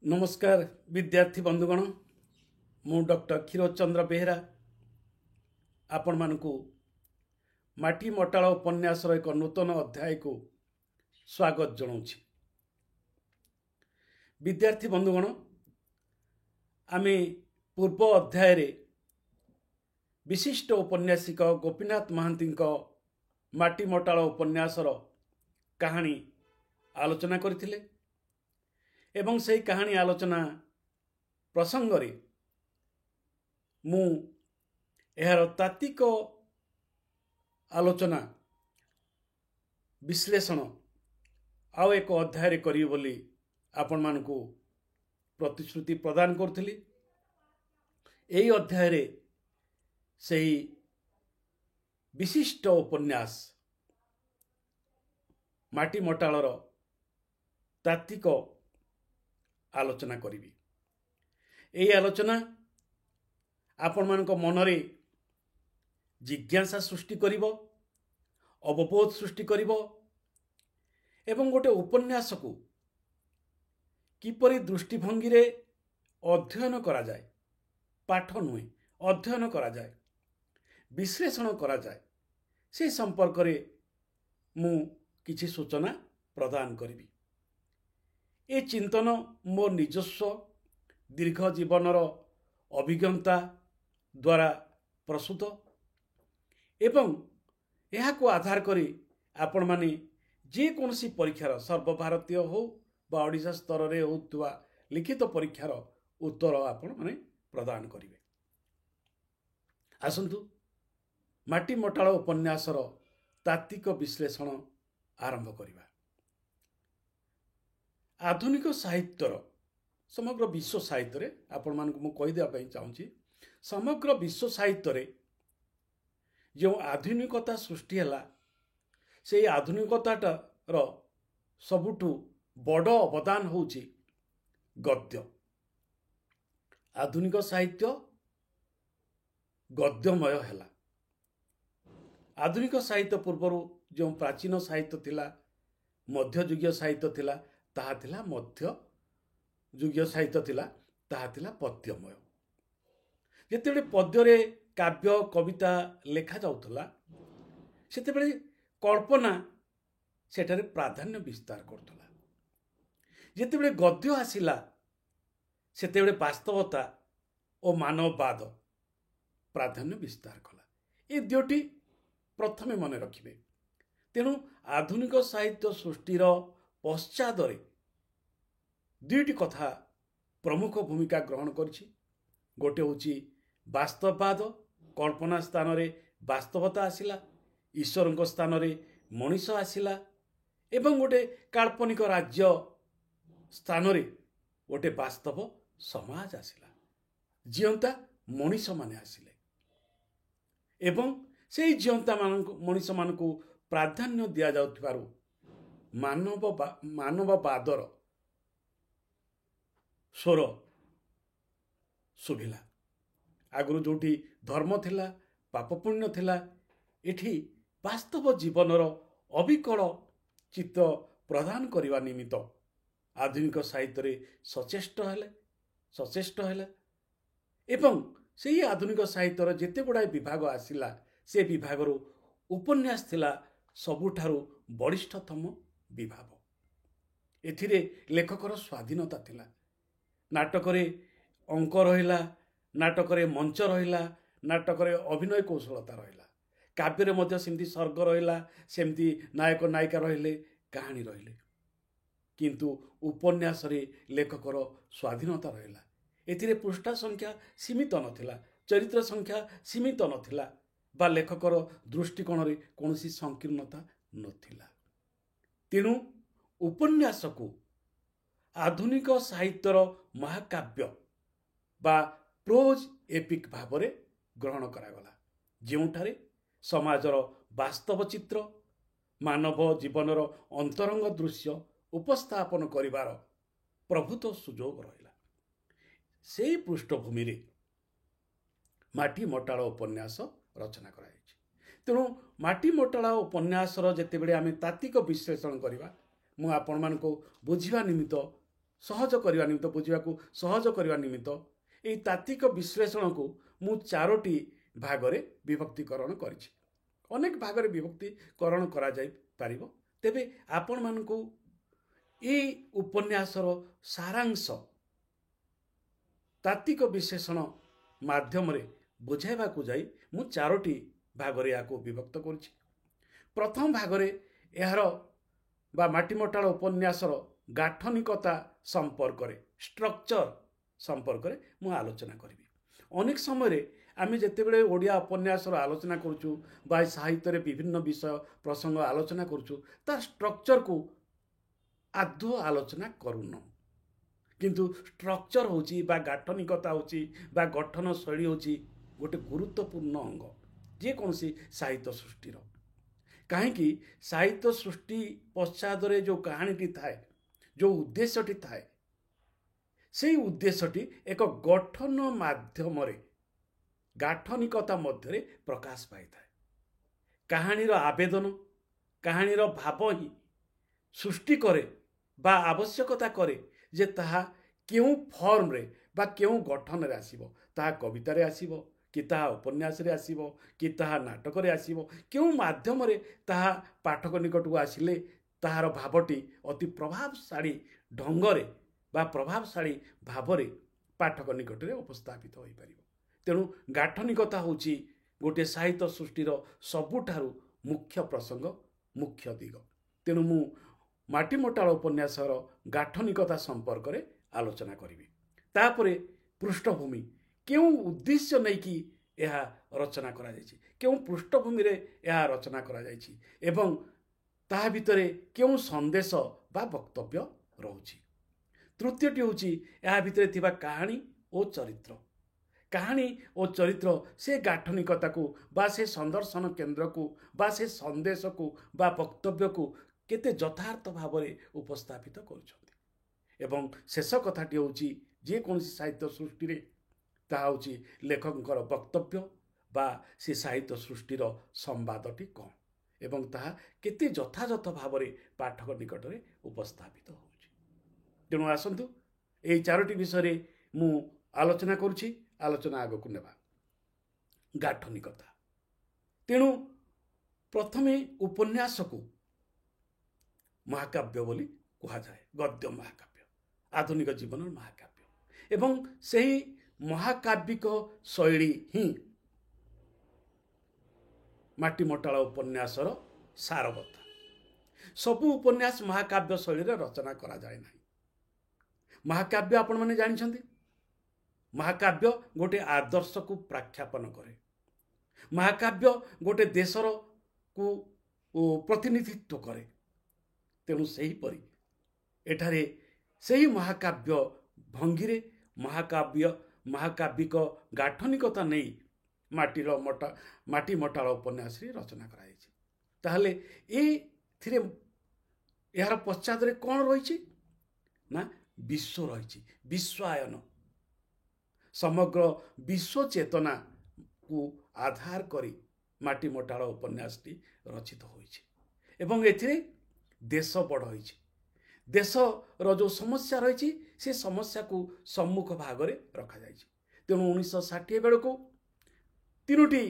नमस्कार विद्यार्थी बंधुगण मु डॉक्टर क्षीरोद चंद्र बेहेरा आपण मानकु माटी मटाळ उपन्यासर एक नूतन अध्याय को स्वागत जनाऊँ। विद्यार्थी बंधुगण आमे पूर्व अध्याय रे विशिष्ट उपन्यासिक गोपीनाथ महांती माटी मटाळ उपन्यासर कहानी आलोचना करथिले एवं से कहानी आलोचना प्रसंग रे मु एहार तात्विक आलोचना विश्लेषण आउ एक अध्याय करी बोली आपण मानकु प्रतिश्रुति प्रदान करथिली। एही अध्याय रे सेही विशिष्ट उपन्यास माटी मटाळर तात्विक आलोचना करी। यही आलोचना आपण मानक मनरे जिज्ञासा सृष्टि करिवो, अवबोध सृष्टि करिवो एवं गोटे उपन्यास को किपरि दृष्टिभंगी रे अध्ययन करा जाए, पाठ नुहे अध्ययन करा जाए, विश्लेषण करा जाए, से संपर्क रे मु किछि सूचना प्रदान करिवि। ए चिंतन मो निजस्व दीर्घ जीवनर अभिज्ञता द्वारा प्रस्तुत एवं यह को आधार करी आपण माने जे कोनसी परीक्षार सर्वभारतीय हो बा ओडिशा स्तर रे होतुवा लिखित परीक्षार उत्तर आपण माने प्रदान करिवे। आसंतु माटी मटाळ उपन्यासर तात्विक विश्लेषण आरंभ करिवा। आधुनिक साहित्यर समग्र विश्व साहित्य रे आपण मानकु मु कहि देबा पई चाहूची, समग्र विश्व साहित्य रे जो आधुनिकता सृष्टि हला से आधुनिकता रो सबुठु बड़ अवदान होची गद्य। आधुनिक साहित्य गद्यमय हला। आधुनिक साहित्य पूर्वरु जो प्राचीन साहित्य थिला, मध्ययुगीय साहित्य थिला, ताहा थिला मध्य युगीय साहित्य थिला, ताहा थिला पद्यमय। जेतेबेले पद्यरे काव्य कविता लेखा जाउथला सेतेबेले कल्पना सेठारे प्राधान्य विस्तार करथला। जेतेबेले गद्य आसिला सेतेबेले वास्तवता और मानववाद प्राधान्य विस्तार कला। ये दुटी प्रथमे मन रखिबे। तेणु आधुनिक साहित्य सृष्टिर पश्चादरे दुईटी कथा प्रमुख भूमिका ग्रहण करछि। गोटे होछि वास्तववाद, कल्पना स्थान रे वास्तवता आसिला, ईश्वर स्थान रे मनीष आसिला एवं गोटे काल्पनिक राज्य स्थान रे गोटे वास्तव समाज आसिला, जीवंता मनीष माने आसिले एवं से जीवंता मनीष मानकु प्राधान्य दिया जाउथिबारु मानववादर स्वर शुभिला। आगुरु जोठी धर्म थिला, पाप पुण्य थिला, एठी वास्तव जीवनर अविकल चित्त प्रदान करिवा निमित्त आधुनिक साहित्य रे सचेष्ट हेले एवं सेही आधुनिक साहित्यर जेते गुड़ाए विभाग आसिला से विभागरु उपन्यास थिला सबुठारु वरिष्ठतम विभाग। एथिरे लेखकर स्वाधीनता थिला। नाटकरे अंक रहिला, नाटकरे मंच रहिला, नाटकरे अभिनय कौशलता रहिला, काव्ୟରେ ମଧ୍ୟ सेमती सर्ग रहिला, सेमती नायक नायिका रहिले, कहानी रहिले, किंतु उपन्यास रे लेखकर स्वाधीनता रहिला। एथिरे पृष्ठा संख्या सीमित नथिला, चरित्र संख्या सीमित नथिला बा लेखकर दृष्टिकोण रे कोनोसी संकीर्णता नथिला। तेणु उपन्यास को आधुनिक साहित्यर महाकाव्य बा प्रोज एपिक भावरे ग्रहण करागला, जेउठारे समाजर वास्तव चित्र, मानव जीवनर अंतरंग दृश्य उपस्थापन करिवार प्रभुत्व सुजोग रहिला। सेही पृष्ठभूमि रे माटी मटाळ उपन्यास रचना करा। तेणु माटी मटाळ उपन्यासर जेतेबेले आमे तात्विक विश्लेषण करिवा, मु आपण मानको बुझिबा निमित्त ସହଜ କରିବା ନିମିତ୍ତ ବୁଝିବାକୁ ସହଜ କରିବା ନିମିତ୍ତ ଏହି ତାତ୍ତ୍ୱିକ ବିଶ୍ଳେଷଣକୁ ମୁଁ 4ଟି ଭାଗରେ ବିଭକ୍ତିକରଣ କରିଛି। ଅନେକ ଭାଗରେ ବିଭକ୍ତିକରଣ କରାଯାଇପାରିବ। ତେବେ ଆପଣମାନଙ୍କୁ ଏହି ଉପନ୍ୟାସର ସାରାଂଶ ତାତ୍ତ୍ୱିକ ବିଶ୍ଳେଷଣ ମାଧ୍ୟମରେ ବୁଝାଇବାକୁ ଯାଇ ମୁଁ 4ଟି ଭାଗରେ ଏହାକୁ ବିଭକ୍ତ କରିଛି। ପ୍ରଥମ ଭାଗରେ ଏହାର ବା ମାଟିମଟାଳ ଉପନ୍ୟାସର ଗାଠନିକତା ସମ୍ପର୍କରେ ଷ୍ଟ୍ରକ୍ଚର ସମ୍ପର୍କରେ ମୁଁ ଆଲୋଚନା କରିବି। ଅନେକ ସମୟରେ ଆମେ ଯେତେବେଳେ ଓଡ଼ିଆ ଉପନ୍ୟାସର ଆଲୋଚନା କରୁଛୁ ବା ସାହିତ୍ୟରେ ବିଭିନ୍ନ ବିଷୟ ପ୍ରସଙ୍ଗ ଆଲୋଚନା କରୁଛୁ ତା ଷ୍ଟ୍ରକ୍ଚରକୁ ଆଦୌ ଆଲୋଚନା କରୁନାହୁଁ। କିନ୍ତୁ ଷ୍ଟ୍ରକ୍ଚର ହେଉଛି ବା ଗାଠନିକତା ହେଉଛି ବା ଗଠନ ଶୈଳୀ ହେଉଛି ଗୋଟେ ଗୁରୁତ୍ୱପୂର୍ଣ୍ଣ ଅଙ୍ଗ ଯେକୌଣସି ସାହିତ୍ୟ ସୃଷ୍ଟିର। କାହିଁକି ସାହିତ୍ୟ ସୃଷ୍ଟି ପଶ୍ଚାତରେ ଯେଉଁ କାହାଣୀଟି ଥାଏ, ଯେଉଁ ଉଦ୍ଦେଶ୍ୟଟି ଥାଏ, ସେହି ଉଦ୍ଦେଶ୍ୟଟି ଏକ ଗଠନ ମାଧ୍ୟମରେ ଗାଠନିକତା ମଧ୍ୟରେ ପ୍ରକାଶ ପାଇଥାଏ। କାହାଣୀର ଆବେଦନ, କାହାଣୀର ଭାବ ହିଁ ସୃଷ୍ଟି କରେ ବା ଆବଶ୍ୟକତା କରେ ଯେ ତାହା କେଉଁ ଫର୍ମରେ ବା କେଉଁ ଗଠନରେ ଆସିବ। ତାହା କବିତାରେ ଆସିବ କି ତାହା ଉପନ୍ୟାସରେ ଆସିବ କି ତାହା ନାଟକରେ ଆସିବ, କେଉଁ ମାଧ୍ୟମରେ ତାହା ପାଠକ ନିକଟକୁ ଆସିଲେ ତାହାର ଭାବଟି ଅତି ପ୍ରଭାବଶାଳୀ ଢଙ୍ଗରେ ବା ପ୍ରଭାବଶାଳୀ ଭାବରେ ପାଠକ ନିକଟରେ ଉପସ୍ଥାପିତ ହୋଇପାରିବ। ତେଣୁ ଗାଠନିକତା ହେଉଛି ଗୋଟିଏ ସାହିତ୍ୟ ସୃଷ୍ଟିର ସବୁଠାରୁ ମୁଖ୍ୟ ପ୍ରସଙ୍ଗ, ମୁଖ୍ୟ ଦିଗ। ତେଣୁ ମୁଁ ମାଟିମଟାଳ ଉପନ୍ୟାସର ଗାଠନିକତା ସମ୍ପର୍କରେ ଆଲୋଚନା କରିବି। ତାପରେ ପୃଷ୍ଠଭୂମି, କେଉଁ ଉଦ୍ଦେଶ୍ୟ ନେଇକି ଏହା ରଚନା କରାଯାଇଛି, କେଉଁ ପୃଷ୍ଠଭୂମିରେ ଏହା ରଚନା କରାଯାଇଛି ଏବଂ ତାହା ଭିତରେ କେଉଁ ସନ୍ଦେଶ ବା ବକ୍ତବ୍ୟ ରହୁଛି। ତୃତୀୟଟି ହେଉଛି ଏହା ଭିତରେ ଥିବା କାହାଣୀ ଓ ଚରିତ୍ର। କାହାଣୀ ଓ ଚରିତ୍ର ସେ ଗାଠନିକତାକୁ ବା ସେ ସନ୍ଦର୍ଶନ କେନ୍ଦ୍ରକୁ ବା ସେ ସନ୍ଦେଶକୁ ବା ବକ୍ତବ୍ୟକୁ କେତେ ଯଥାର୍ଥ ଭାବରେ ଉପସ୍ଥାପିତ କରୁଛନ୍ତି। ଏବଂ ଶେଷ କଥାଟି ହେଉଛି ଯେକୌଣସି ସାହିତ୍ୟ ସୃଷ୍ଟିରେ ତାହା ହେଉଛି ଲେଖକଙ୍କର ବକ୍ତବ୍ୟ ବା ସେ ସାହିତ୍ୟ ସୃଷ୍ଟିର ସମ୍ବାଦଟି କ'ଣ ଏବଂ ତାହା କେତେ ଯଥାଯଥ ଭାବରେ ପାଠକ ନିକଟରେ ଉପସ୍ଥାପିତ ହେଉଛି। ତେଣୁ ଆସନ୍ତୁ ଏହି 4ଟି ବିଷୟରେ ମୁଁ ଆଲୋଚନା କରୁଛି। ଆଲୋଚନା ଆଗକୁ ନେବା। ଗାଠନିକତା। ତେଣୁ ପ୍ରଥମେ ଉପନ୍ୟାସକୁ ମହାକାବ୍ୟ ବୋଲି କୁହାଯାଏ। ଗଦ୍ୟ ମହାକାବ୍ୟ, ଆଧୁନିକ ଜୀବନର ମହାକାବ୍ୟ ଏବଂ ସେହି ମହାକାବ୍ୟିକ ଶୈଳୀ ହିଁ ମାଟିମଟାଳ ଉପନ୍ୟାସର ସାରବତ୍ତା। ସବୁ ଉପନ୍ୟାସ ମହାକାବ୍ୟ ଶୈଳୀରେ ରଚନା କରାଯାଏ ନାହିଁ। ମହାକାବ୍ୟ ଆପଣମାନେ ଜାଣିଛନ୍ତି, ମହାକାବ୍ୟ ଗୋଟେ ଆଦର୍ଶକୁ ପ୍ରଖ୍ୟାପନ କରେ। ମହାକାବ୍ୟ ଗୋଟେ ଦେଶର କୁ ପ୍ରତିନିଧିତ୍ୱ କରେ। ତେଣୁ ସେହିପରି ଏଠାରେ ସେହି ମହାକାବ୍ୟ ଭଙ୍ଗୀରେ ମହାକାବ୍ୟିକ ଗାଠନିକତା ନେଇ ମାଟିମଟାଳ ଉପନ୍ୟାସରେ ରଚନା କରାଯାଇଛି। ତାହେଲେ ଏଥିରେ ଏହାର ପଶ୍ଚାତରେ କ'ଣ ରହିଛି ନା ବିଶ୍ୱ ରହିଛି, ବିଶ୍ୱାୟନ। ସମଗ୍ର ବିଶ୍ୱ ଚେତନାକୁ ଆଧାର କରି ମାଟିମଟାଳ ଉପନ୍ୟାସଟି ରଚିତ ହୋଇଛି ଏବଂ ଏଥିରେ ଦେଶ ବଡ଼ ହୋଇଛି। ଦେଶର ଯେଉଁ ସମସ୍ୟା ରହିଛି ସେ ସମସ୍ୟାକୁ ସମ୍ମୁଖ ଭାଗରେ ରଖାଯାଇଛି। ତେଣୁ 1960 ବେଳକୁ 3ଟି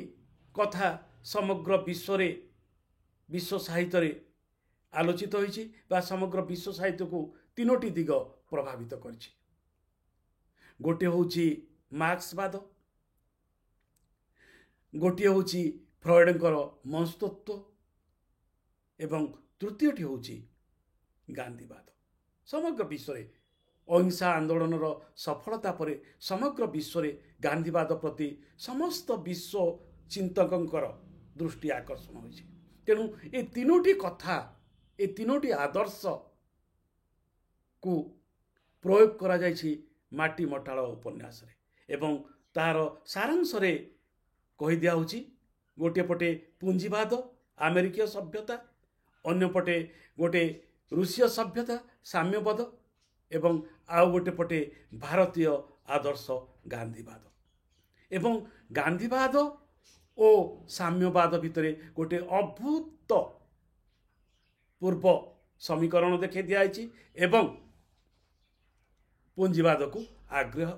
କଥା ସମଗ୍ର ବିଶ୍ୱରେ, ବିଶ୍ୱ ସାହିତ୍ୟରେ ଆଲୋଚିତ ହୋଇଛି ବା ସମଗ୍ର ବିଶ୍ୱ ସାହିତ୍ୟକୁ 3ଟି ଦିଗ ପ୍ରଭାବିତ କରିଛି। ଗୋଟିଏ ହେଉଛି ମାର୍କ୍ସବାଦ, ଗୋଟିଏ ହେଉଛି ଫ୍ରଏଡଙ୍କର ମନସ୍ତତ୍ତ୍ୱ ଏବଂ ତୃତୀୟଟି ହେଉଛି ଗାନ୍ଧୀବାଦ। ସମଗ୍ର ବିଶ୍ୱରେ ଅହିଂସା ଆନ୍ଦୋଳନର ସଫଳତା ପରେ ସମଗ୍ର ବିଶ୍ୱରେ ଗାନ୍ଧୀବାଦ ପ୍ରତି ସମସ୍ତ ବିଶ୍ୱ ଚିନ୍ତକଙ୍କର ଦୃଷ୍ଟି ଆକର୍ଷଣ ହୋଇଛି। ତେଣୁ ଏ 3ଟି କଥା, ଏ 3ଟି ଆଦର୍ଶକୁ ପ୍ରୟୋଗ କରାଯାଇଛି ମାଟିମଟାଳ ଉପନ୍ୟାସରେ ଏବଂ ତାହାର ସାରାଂଶରେ କହିଦିଆହେଉଛି ଗୋଟିଏ ପଟେ ପୁଞ୍ଜିବାଦ, ଆମେରିକୀୟ ସଭ୍ୟତା, ଅନ୍ୟପଟେ ଗୋଟେ ରୁଷୀୟ ସଭ୍ୟତା, ସାମ୍ୟବାଦ ଏବଂ ଆଉ ଗୋଟେ ପଟେ ଭାରତୀୟ ଆଦର୍ଶ ଗାନ୍ଧୀବାଦ। ଏବଂ ଗାନ୍ଧୀବାଦ ଓ ସାମ୍ୟବାଦ ଭିତରେ ଗୋଟେ ଅଭୂତପୂର୍ବ ସମୀକରଣ ଦେଖାଇ ଦିଆଯାଇଛି ଏବଂ ପୁଞ୍ଜିବାଦକୁ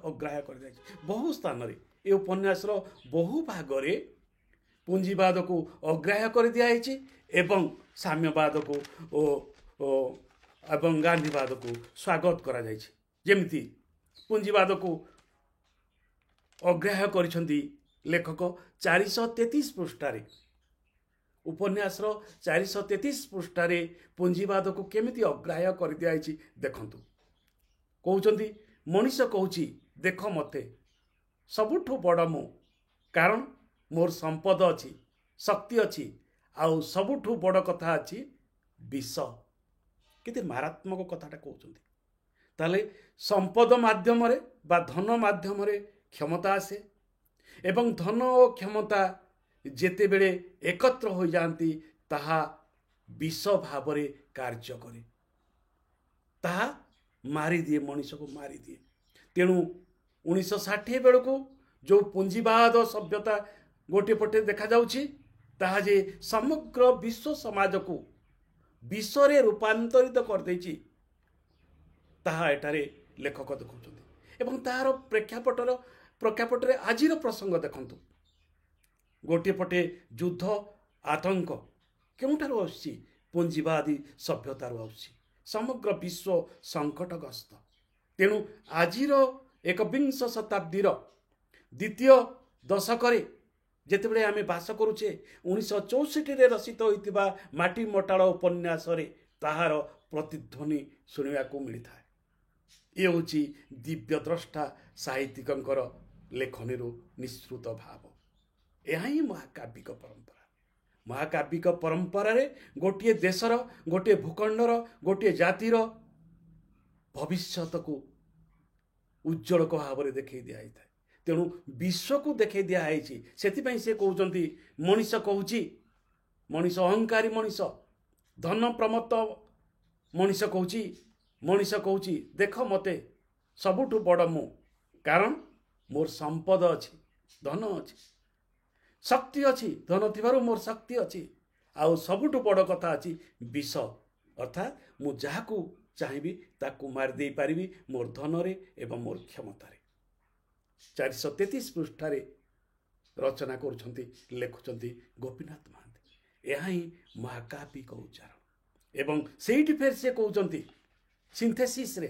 ଅଗ୍ରାହ୍ୟ କରିଯାଇଛି। ବହୁ ସ୍ଥାନରେ ଏ ଉପନ୍ୟାସର ବହୁ ଭାଗରେ ପୁଞ୍ଜିବାଦକୁ ଅଗ୍ରାହ୍ୟ କରିଦିଆଯାଇଛି ଏବଂ ସାମ୍ୟବାଦକୁ ଏବଂ ଗାନ୍ଧୀବାଦକୁ ସ୍ୱାଗତ କରାଯାଇଛି। ଯେମିତି ପୁଞ୍ଜିବାଦକୁ ଅଗ୍ରାହ୍ୟ କରିଛନ୍ତି ଲେଖକ 433 ପୃଷ୍ଠାରେ। ଉପନ୍ୟାସର 433 ପୃଷ୍ଠାରେ ପୁଞ୍ଜିବାଦକୁ କେମିତି ଅଗ୍ରାହ୍ୟ କରିଦିଆଯାଇଛି ଦେଖନ୍ତୁ। କହୁଛନ୍ତି, ମଣିଷ କହୁଛି ଦେଖ ମୋତେ, ସବୁଠୁ ବଡ଼ ମୁଁ, କାରଣ ମୋର ସମ୍ପଦ ଅଛି, ଶକ୍ତି ଅଛି, ଆଉ ସବୁଠୁ ବଡ଼ କଥା ଅଛି ବିଷ। କେତେ ମାରାତ୍ମକ କଥାଟା କହୁଛନ୍ତି। ତାହେଲେ ସମ୍ପଦ ମାଧ୍ୟମରେ ବା ଧନ ମାଧ୍ୟମରେ କ୍ଷମତା ଆସେ ଏବଂ ଧନ ଓ କ୍ଷମତା ଯେତେବେଳେ ଏକତ୍ର ହୋଇଯାଆନ୍ତି ତାହା ବିଷ ଭାବରେ କାର୍ଯ୍ୟ କରେ, ତାହା ମାରିଦିଏ, ମଣିଷକୁ ମାରିଦିଏ। ତେଣୁ 1960 ବେଳକୁ ଯେଉଁ ପୁଞ୍ଜିବାଦ ସଭ୍ୟତା ଗୋଟିଏ ପଟେ ଦେଖାଯାଉଛି, ତାହା ଯେ ସମଗ୍ର ବିଶ୍ୱ ସମାଜକୁ ବିଷରେ ରୂପାନ୍ତରିତ କରିଦେଇଛି, ତାହା ଏଠାରେ ଲେଖକ ଦେଖାଉଛନ୍ତି। ଏବଂ ତାହାର ପ୍ରେକ୍ଷାପଟରେ ଆଜିର ପ୍ରସଙ୍ଗ ଦେଖନ୍ତୁ। ଗୋଟିଏ ପଟେ ଯୁଦ୍ଧ, ଆତଙ୍କ କେଉଁଠାରୁ ଆସୁଛି? ପୁଞ୍ଜିବାଦୀ ସଭ୍ୟତାରୁ ଆସୁଛି। ସମଗ୍ର ବିଶ୍ୱ ସଙ୍କଟଗ୍ରସ୍ତ। ତେଣୁ ଆଜିର ଏକବିଂଶ ଶତାବ୍ଦୀର ଦ୍ୱିତୀୟ ଦଶକରେ ଯେତେବେଳେ ଆମେ ବାସ କରୁଛେ, 1964ରେ ରଚିତ ହୋଇଥିବା ମାଟି ମଟାଳ ଉପନ୍ୟାସରେ ତାହାର ପ୍ରତିଧ୍ୱନି ଶୁଣିବାକୁ ମିଳିଥାଏ। ଏ ହେଉଛି ଦିବ୍ୟଦ୍ରଷ୍ଟା ସାହିତ୍ୟିକଙ୍କର ଲେଖନୀରୁ ନିଃସୃତ ଭାବ। ଏହା ହିଁ ମହାକାବ୍ୟିକ ପରମ୍ପରା। ମହାକାବ୍ୟିକ ପରମ୍ପରାରେ ଗୋଟିଏ ଦେଶର, ଗୋଟିଏ ଭୂଖଣ୍ଡର, ଗୋଟିଏ ଜାତିର ଭବିଷ୍ୟତକୁ ଉଜ୍ଜଳକ ଭାବରେ ଦେଖାଇ ଦିଆଯାଇଥାଏ। ତେଣୁ ବିଶ୍ୱକୁ ଦେଖାଇ ଦିଆଯାଇଛି। ସେଥିପାଇଁ ସେ କହୁଛନ୍ତି, ମଣିଷ କହୁଛି, ମଣିଷ ଅହଙ୍କାରୀ, ମଣିଷ ଧନ ପ୍ରମତ୍ତ ମଣିଷ କହୁଛି ଦେଖ ମୋତେ, ସବୁଠୁ ବଡ଼ ମୁଁ, କାରଣ ମୋର ସମ୍ପଦ ଅଛି, ଧନ ଅଛି, ଶକ୍ତି ଅଛି, ଧନ ଥିବାରୁ ମୋର ଶକ୍ତି ଅଛି, ଆଉ ସବୁଠୁ ବଡ଼ କଥା ଅଛି ବିଷ, ଅର୍ଥାତ୍ ମୁଁ ଯାହାକୁ ଚାହିଁବି ତାକୁ ମାରିଦେଇ ପାରିବି ମୋର ଧନରେ ଏବଂ ମୋର କ୍ଷମତାରେ। 433 ପୃଷ୍ଠାରେ ରଚନା କରୁଛନ୍ତି, ଲେଖୁଛନ୍ତି ଗୋପୀନାଥ ମହାନ୍ତି। ଏହା ହିଁ ମହାକାବ୍ୟିକ ଉଚ୍ଚାରଣ। ଏବଂ ସେଇଠି ଫେର ସେ କହୁଛନ୍ତି ସିନ୍ଥେସିସ୍ରେ,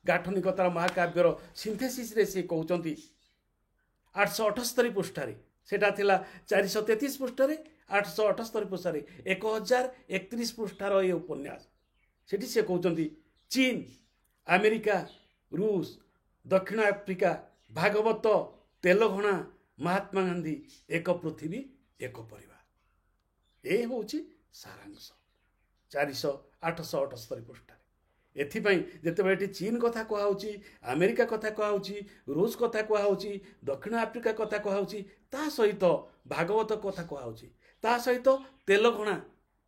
ଗାଠନିକତାର ମହାକାବ୍ୟର ସିନ୍ଥେସିସ୍ରେ ସେ କହୁଛନ୍ତି 878 ପୃଷ୍ଠାରେ, ସେଟା ଥିଲା 433 ପୃଷ୍ଠାରେ, 878 ପୃଷ୍ଠାରେ 1031 ପୃଷ୍ଠାର ଏ ଉପନ୍ୟାସ। ସେଠି ସେ କହୁଛନ୍ତି ଚୀନ, ଆମେରିକା, ରୁଷ, ଦକ୍ଷିଣ ଆଫ୍ରିକା, ଭାଗବତ, ତେଲଘଣା, ମହାତ୍ମା ଗାନ୍ଧୀ, ଏକ ପୃଥିବୀ ଏକ ପରିବାର। ଏ ହେଉଛି ସାରାଂଶ 878 ପୃଷ୍ଠାରେ। ଏଥିପାଇଁ ଯେତେବେଳେ ଏଠି ଚୀନ କଥା କୁହାହେଉଛି, ଆମେରିକା କଥା କୁହାହେଉଛି, ରୁଷ କଥା କୁହାହେଉଛି, ଦକ୍ଷିଣ ଆଫ୍ରିକା କଥା କୁହାହେଉଛି, ତା ସହିତ ଭାଗବତ କଥା କୁହାହେଉଛି, ତା ସହିତ ତେଲଘଣା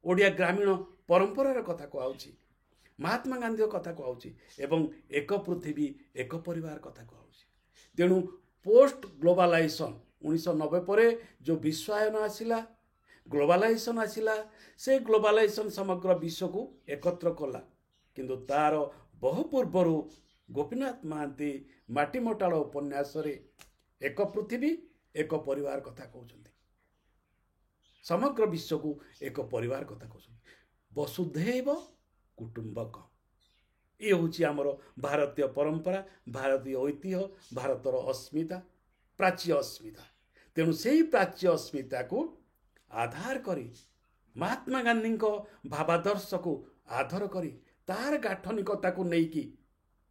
ଓଡ଼ିଆ ଗ୍ରାମୀଣ ପରମ୍ପରାର କଥା କୁହାହେଉଛି, ମହାତ୍ମା ଗାନ୍ଧୀଙ୍କ କଥା କୁହାହେଉଛି ଏବଂ ଏକ ପୃଥିବୀ ଏକ ପରିବାର କଥା କୁହାହେଉଛି। ତେଣୁ ପୋଷ୍ଟ ଗ୍ଲୋବାଲାଇଜେସନ୍ 1990 ପରେ ଯେଉଁ ବିଶ୍ୱାୟନ ଆସିଲା, ଗ୍ଲୋବାଲାଇଜେସନ୍ ଆସିଲା, ସେ ଗ୍ଲୋବାଲାଇଜେସନ୍ ସମଗ୍ର ବିଶ୍ୱକୁ ଏକତ୍ର କଲା। କିନ୍ତୁ ତାର ବହୁ ପୂର୍ବରୁ ଗୋପୀନାଥ ମହାନ୍ତି ମାଟି ମଟାଳ ଉପନ୍ୟାସରେ ଏକ ପୃଥିବୀ ଏକ ପରିବାର କଥା କହୁଛନ୍ତି। ସମଗ୍ର ବିଶ୍ୱକୁ ଏକ ପରିବାର କଥା କହୁଛନ୍ତି। ବସୁଧୈବ କୁଟୁମ୍ବକମ୍। ଏ ହେଉଛି ଆମର ଭାରତୀୟ ପରମ୍ପରା, ଭାରତୀୟ ଐତିହ୍ୟ, ଭାରତର ଅସ୍ମିତା, ପ୍ରାଚ୍ୟ ଅସ୍ମିତା। ତେଣୁ ସେହି ପ୍ରାଚ୍ୟ ଅସ୍ମିତାକୁ ଆଧାର କରି ମହାତ୍ମା ଗାନ୍ଧୀଙ୍କ ଭାବାଦର୍ଶକୁ ଆଧାର କରି ତାର ଗାଠନିକତାକୁ ନେଇକି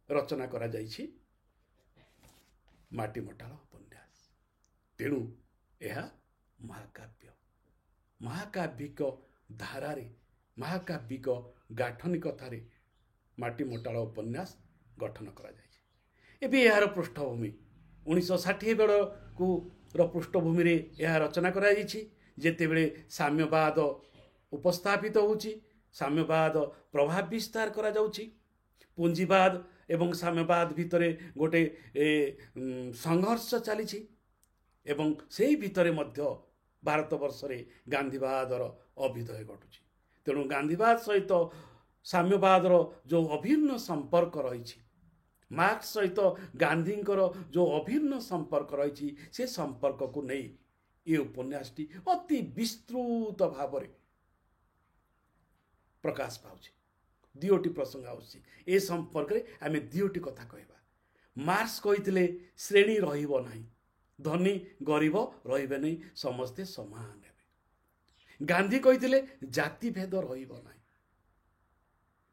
ରଚନା କରାଯାଇଛି ମାଟି ମଟାଳ ଉପନ୍ୟାସ। ତେଣୁ ଏହା ମହାକାବ୍ୟ, ମହାକାବ୍ୟିକ ଧାରାରେ, ମହାକାବ୍ୟିକ ଗାଠନିକତାରେ ମାଟି ମଟାଳ ଉପନ୍ୟାସ ଗଠନ କରାଯାଇଛି। ଏବେ ଏହାର ପୃଷ୍ଠଭୂମି 1960 ବେଳକୁ ପୃଷ୍ଠଭୂମିରେ ଏହା ରଚନା କରାଯାଇଛି। ଯେତେବେଳେ ସାମ୍ୟବାଦ ଉପସ୍ଥାପିତ ହେଉଛି, ସାମ୍ୟବାଦ ପ୍ରଭାବ ବିସ୍ତାର କରାଯାଉଛି, ପୁଞ୍ଜିବାଦ ଏବଂ ସାମ୍ୟବାଦ ଭିତରେ ଗୋଟେ ସଂଘର୍ଷ ଚାଲିଛି ଏବଂ ସେହି ଭିତରେ ମଧ୍ୟ ଭାରତବର୍ଷରେ ଗାନ୍ଧୀବାଦର ଅଭ୍ୟୁଦୟ ଘଟୁଛି। ତେଣୁ ଗାନ୍ଧୀବାଦ ସହିତ ସାମ୍ୟବାଦର ଯେଉଁ ଅଭିନ୍ନ ସମ୍ପର୍କ ରହିଛି, ମାର୍କ୍ସ ସହିତ ଗାନ୍ଧୀଙ୍କର ଯେଉଁ ଅଭିନ୍ନ ସମ୍ପର୍କ ରହିଛି ସେ ସମ୍ପର୍କକୁ ନେଇ ଏ ଉପନ୍ୟାସଟି ଅତି ବିସ୍ତୃତ ଭାବରେ ପ୍ରକାଶ ପାଉଛି। ଦୁଇଟି ପ୍ରସଙ୍ଗ ଆସୁଛି ଏ ସମ୍ପର୍କରେ ଆମେ ଦୁଇଟି କଥା କହିବା। ମାର୍କ୍ସ କହିଥିଲେ ଶ୍ରେଣୀ ରହିବ ନାହିଁ, ଧନୀ ଗରିବ ରହିବେ ନାହିଁ, ସମସ୍ତେ ସମାନ ହେବେ। ଗାନ୍ଧୀ କହିଥିଲେ ଜାତିଭେଦ ରହିବ ନାହିଁ।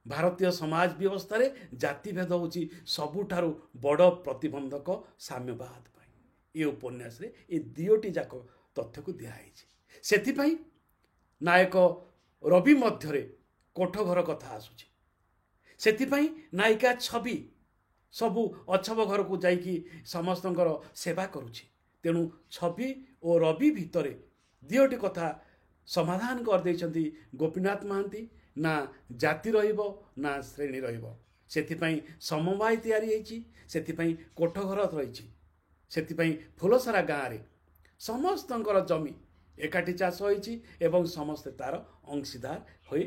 ଭାରତୀୟ ସମାଜ ବ୍ୟବସ୍ଥାରେ ଜାତିଭେଦ ହେଉଛି ସବୁଠାରୁ ବଡ଼ ପ୍ରତିବନ୍ଧକ ସାମ୍ୟବାଦ ପାଇଁ। ଏ ଉପନ୍ୟାସରେ ଏ ଦୁଇଟି ଯାକ ତଥ୍ୟକୁ ଦିଆହେଇଛି। ସେଥିପାଇଁ ନାୟକ ରବି ମଧ୍ୟରେ କୋଠଘର କଥା ଆସୁଛି। ସେଥିପାଇଁ ନାୟିକା ଛବି ସବୁ ଅଛବ ଘରକୁ ଯାଇକି ସମସ୍ତଙ୍କର ସେବା କରୁଛି। ତେଣୁ ଛବି ଓ ରବି ଭିତରେ ଦୁଇଟି କଥା ସମାଧାନ କରିଦେଇଛନ୍ତି ଗୋପୀନାଥ ମହାନ୍ତି। ନା ଜାତି ରହିବ ନା ଶ୍ରେଣୀ ରହିବ। ସେଥିପାଇଁ ସମବାୟ ତିଆରି ହେଇଛି, ସେଥିପାଇଁ କୋଠଘର ରହିଛି, ସେଥିପାଇଁ ଫୁଲସରା ଗାଁରେ ସମସ୍ତଙ୍କର ଜମି ଏକାଠି ଚାଷ ହୋଇଛି ଏବଂ ସମସ୍ତେ ତାର ଅଂଶୀଦାର ହୋଇ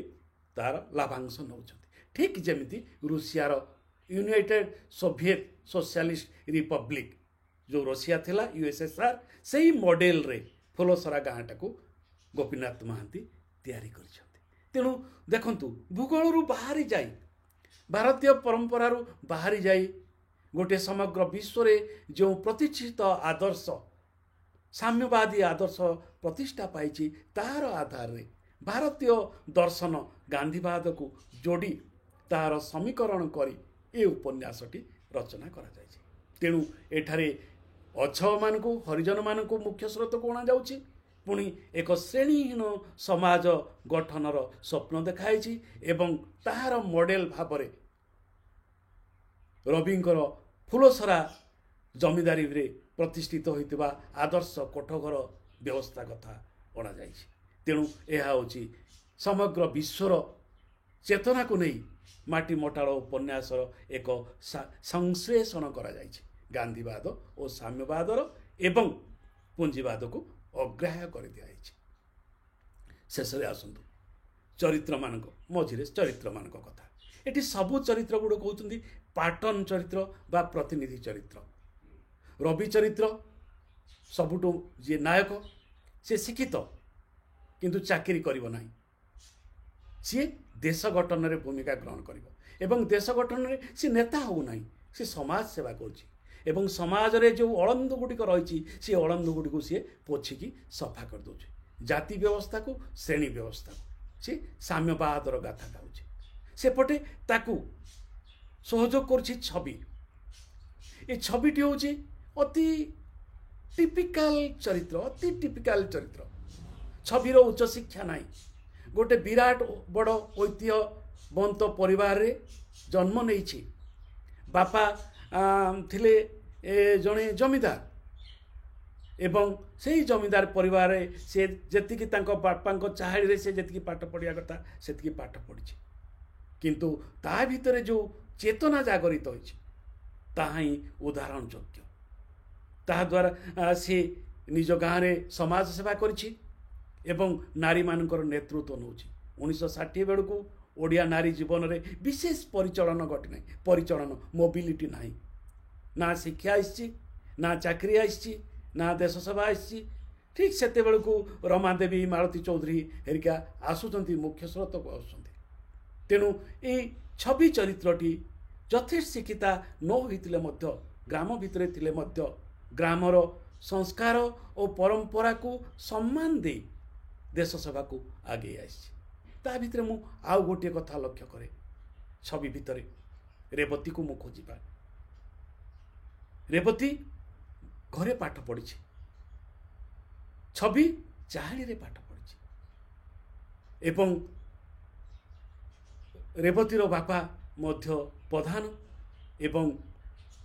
ତାର ଲାଭାଂଶ ନେଉଛନ୍ତି। ଠିକ୍ ଯେମିତି ରୁଷିଆର ୟୁନାଇଟେଡ୍ ସୋଭିଏତ୍ ସୋସିଆଲିଷ୍ଟ ରିପବ୍ଲିକ୍ ଯେଉଁ ରୁଷିଆ ଥିଲା USSR, ସେଇ ମଡେଲରେ ଫୁଲସରା ଗାଁଟାକୁ ଗୋପୀନାଥ ମହାନ୍ତି ତିଆରି କରିଛନ୍ତି। ତେଣୁ ଦେଖନ୍ତୁ, ଭୂଗୋଳରୁ ବାହାରି ଯାଇ, ଭାରତୀୟ ପରମ୍ପରାରୁ ବାହାରି ଯାଇ ଗୋଟିଏ ସମଗ୍ର ବିଶ୍ୱରେ ଯେଉଁ ପ୍ରତିଷ୍ଠିତ ଆଦର୍ଶ ସାମ୍ୟବାଦୀ ଆଦର୍ଶ ପ୍ରତିଷ୍ଠା ପାଇଛି, ତାହାର ଆଧାରରେ ଭାରତୀୟ ଦର୍ଶନ ଗାନ୍ଧୀବାଦକୁ ଯୋଡ଼ି ତାହାର ସମୀକରଣ କରି ଏ ଉପନ୍ୟାସଟି ରଚନା କରାଯାଇଛି। ତେଣୁ ଏଠାରେ ଅଛମାନଙ୍କୁ ହରିଜନମାନଙ୍କୁ ମୁଖ୍ୟ ସ୍ରୋତକୁ ଅଣାଯାଉଛି। ପୁଣି ଏକ ଶ୍ରେଣୀହୀନ ସମାଜ ଗଠନର ସ୍ୱପ୍ନ ଦେଖାଯାଇଛି ଏବଂ ତାହାର ମଡେଲ ଭାବରେ ରବିଙ୍କର ଫୁଲସରା ଜମିଦାରୀରେ ପ୍ରତିଷ୍ଠିତ ହୋଇଥିବା ଆଦର୍ଶ କୋଠଘର ବ୍ୟବସ୍ଥା କଥା ଅଣାଯାଇଛି। ତେଣୁ ଏହା ହେଉଛି ସମଗ୍ର ବିଶ୍ୱର ଚେତନାକୁ ନେଇ ମାଟି ମଟାଳ ଉପନ୍ୟାସର ଏକ ସଂଶ୍ଳେଷଣ କରାଯାଇଛି। ଗାନ୍ଧୀବାଦ ଓ ସାମ୍ୟବାଦର ଏବଂ ପୁଞ୍ଜିବାଦକୁ ଅଗ୍ରାହ୍ୟ କରିଦିଆଯାଇଛି। ଶେଷରେ ଆସନ୍ତୁ ଚରିତ୍ରମାନଙ୍କ ମଝିରେ ଚରିତ୍ରମାନଙ୍କ କଥା। ଏଠି ସବୁ ଚରିତ୍ର ଗୁଡ଼ିକ ହେଉଛନ୍ତି ପାଟର୍ନ ଚରିତ୍ର ବା ପ୍ରତିନିଧି ଚରିତ୍ର। ରବି ଚରିତ୍ର ସବୁଠୁ ଯିଏ ନାୟକ, ସେ ଶିକ୍ଷିତ କିନ୍ତୁ ଚାକିରି କରିବ ନାହିଁ। ସିଏ ଦେଶ ଗଠନରେ ଭୂମିକା ଗ୍ରହଣ କରିବ ଏବଂ ଦେଶ ଗଠନରେ ସେ ନେତା ହେଉନାହିଁ, ସେ ସମାଜ ସେବା କରୁଛି ଏବଂ ସମାଜରେ ଯେଉଁ ଅଳନ୍ଦ ଗୁଡ଼ିକ ରହିଛି ସେ ଅଳନ୍ଦ ଗୁଡ଼ିକୁ ସିଏ ପୋଛିକି ସଫା କରିଦେଉଛି। ଜାତି ବ୍ୟବସ୍ଥାକୁ ଶ୍ରେଣୀ ବ୍ୟବସ୍ଥାକୁ ସେ ସାମ୍ୟବାଦର ଗାଥା ଗାଉଛି। ସେପଟେ ତାକୁ ସହଯୋଗ କରୁଛି ଛବି। ଏ ଛବିଟି ହେଉଛି ଅତି ଟିପିକାଲ ଚରିତ୍ର, ଅତି ଟିପିକାଲ ଚରିତ୍ର। ଛବିର ଉଚ୍ଚଶିକ୍ଷା ନାହିଁ। ଗୋଟେ ବିରାଟ ବଡ଼ ଐତିହ୍ୟବନ୍ତ ପରିବାରରେ ଜନ୍ମ ନେଇଛି। ବାପା ଥିଲେ ଜଣେ ଜମିଦାର ଏବଂ ସେଇ ଜମିଦାର ପରିବାରରେ ସେ ଯେତିକି ତାଙ୍କ ବାପାଙ୍କ ଚାହାଳିରେ ସେ ଯେତିକି ପାଠ ପଢ଼ିବା କଥା ସେତିକି ପାଠ ପଢ଼ିଛି। କିନ୍ତୁ ତା ଭିତରେ ଯେଉଁ ଚେତନା ଜାଗରିତ ହୋଇଛି ତାହା ହିଁ ଉଦାହରଣ ଯୋଗ୍ୟ। ତାହାଦ୍ୱାରା ସେ ନିଜ ଗାଁରେ ସମାଜ ସେବା କରିଛି ଏବଂ ନାରୀମାନଙ୍କର ନେତୃତ୍ୱ ନେଉଛି। 1960 ବେଳକୁ ଓଡ଼ିଆ ନାରୀ ଜୀବନରେ ବିଶେଷ ପରିଚାଳନା ମୋବିଲିଟି ନାହିଁ। ନା ଶିକ୍ଷା ଆସିଛି, ନା ଚାକିରି ଆସିଛି, ନା ଦେଶ ସେବା ଆସିଛି। ଠିକ୍ ସେତେବେଳକୁ ରମାଦେବୀ, ମାଳତୀ ଚୌଧୁରୀ ହେରିକା ଆସୁଛନ୍ତି, ମୁଖ୍ୟ ସ୍ରୋତକୁ ଆସୁଛନ୍ତି। ତେଣୁ ଏଇ ଛବି ଚରିତ୍ରଟି ଯଥେଷ୍ଟ ଶିକ୍ଷିତା ନ ହୋଇଥିଲେ ମଧ୍ୟ, ଗ୍ରାମ ଭିତରେ ଥିଲେ ମଧ୍ୟ ଗ୍ରାମର ସଂସ୍କାର ଓ ପରମ୍ପରାକୁ ସମ୍ମାନ ଦେଇ ଦେଶ ସେବାକୁ ଆଗେଇ ଆସିଛି। ତା ଭିତରେ ମୁଁ ଆଉ ଗୋଟିଏ କଥା ଲକ୍ଷ୍ୟ କରେ, ଛବି ଭିତରେ ରେବତୀକୁ ମୁଁ ଖୋଜିବା। ରେବତୀ ଘରେ ପାଠ ପଢ଼ିଛି, ଛବି ଚାହାଳିରେ ପାଠ ପଢ଼ିଛି ଏବଂ ରେବତୀର ବାପା ମଧ୍ୟ ପ୍ରଧାନ ଏବଂ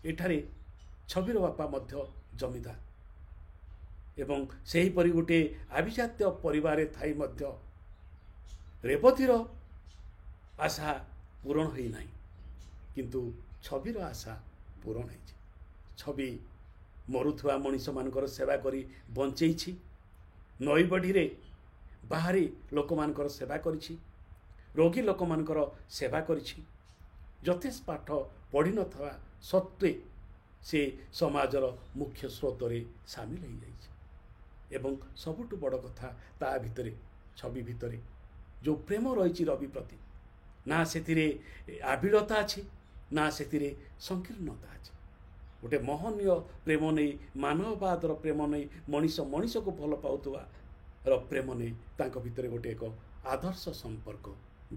ଏଠାରେ ଛବିର ବାପା ମଧ୍ୟ ଜମିଦାର ଏବଂ ସେହିପରି ଗୋଟିଏ ଆଭିଜାତ୍ୟ ପରିବାରରେ ଥାଇ ମଧ୍ୟ ରେବତୀର ଆଶା ପୂରଣ ହୋଇନାହିଁ, କିନ୍ତୁ ଛବିର ଆଶା ପୂରଣ ହୋଇଛି। ଛବି ମରୁଥିବା ମଣିଷମାନଙ୍କର ସେବା କରି ବଞ୍ଚେଇଛି। ନଈବଢ଼ିରେ ବାହାରି ଲୋକମାନଙ୍କର ସେବା କରିଛି, ରୋଗୀ ଲୋକମାନଙ୍କର ସେବା କରିଛି। ଯଥେଷ୍ଟ ପାଠ ପଢ଼ିନଥିବା ସତ୍ତ୍ୱେ ସେ ସମାଜର ମୁଖ୍ୟ ସ୍ରୋତରେ ସାମିଲ ହୋଇଯାଇଛି। ଏବଂ ସବୁଠୁ ବଡ଼ କଥା, ତା ଭିତରେ ଛବି ଭିତରେ ଯେଉଁ ପ୍ରେମ ରହିଛି ରବି ପ୍ରତି, ନା ସେଥିରେ ଆବିଳତା ଅଛି, ନା ସେଥିରେ ସଂକୀର୍ଣ୍ଣତା ଅଛି। ଗୋଟେ ମହନୀୟ ପ୍ରେମ ନେଇ, ମାନବବାଦର ପ୍ରେମ ନେଇ, ମଣିଷ ମଣିଷକୁ ଭଲ ପାଉଥିବାର ପ୍ରେମ ନେଇ ତାଙ୍କ ଭିତରେ ଗୋଟେ ଏକ ଆଦର୍ଶ ସମ୍ପର୍କ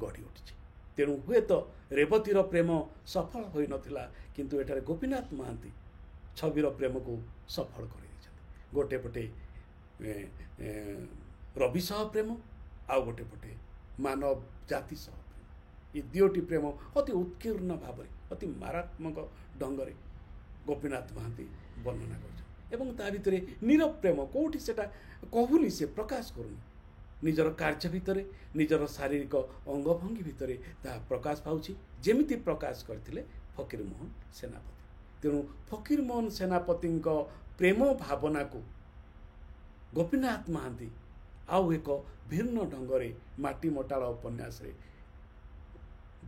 ଗଢ଼ି ଉଠିଛି। ତେଣୁ ହୁଏତ ରେବତୀର ପ୍ରେମ ସଫଳ ହୋଇନଥିଲା, କିନ୍ତୁ ଏଠାରେ ଗୋପୀନାଥ ମହାନ୍ତି ଛବିର ପ୍ରେମକୁ ସଫଳ କରିଦେଇଛନ୍ତି। ଗୋଟେ ପଟେ ରବି ସହ ପ୍ରେମ, ଆଉ ଗୋଟେ ପଟେ ମାନବ ଜାତି ସହ ପ୍ରେମ। ଏ ଦୁଇଟି ପ୍ରେମ ଅତି ଉତ୍କୀର୍ଣ୍ଣ ଭାବରେ, ଅତି ମାରାତ୍ମକ ଢଙ୍ଗରେ ଗୋପୀନାଥ ମହାନ୍ତି ବର୍ଣ୍ଣନା କରୁଛନ୍ତି। ଏବଂ ତା ଭିତରେ ନୀରବ ପ୍ରେମ, କେଉଁଠି ସେଟା କହୁନି, ସେ ପ୍ରକାଶ କରୁନି, ନିଜର କାର୍ଯ୍ୟ ଭିତରେ, ନିଜର ଶାରୀରିକ ଅଙ୍ଗଭଙ୍ଗୀ ଭିତରେ ତାହା ପ୍ରକାଶ ପାଉଛି, ଯେମିତି ପ୍ରକାଶ କରିଥିଲେ ଫକୀରମୋହନ ସେନାପତି। ତେଣୁ ଫକୀରମୋହନ ସେନାପତିଙ୍କ ପ୍ରେମ ଭାବନାକୁ ଗୋପୀନାଥ ମହାନ୍ତି ଆଉ ଏକ ଭିନ୍ନ ଢଙ୍ଗରେ ମାଟି ମଟାଳ ଉପନ୍ୟାସରେ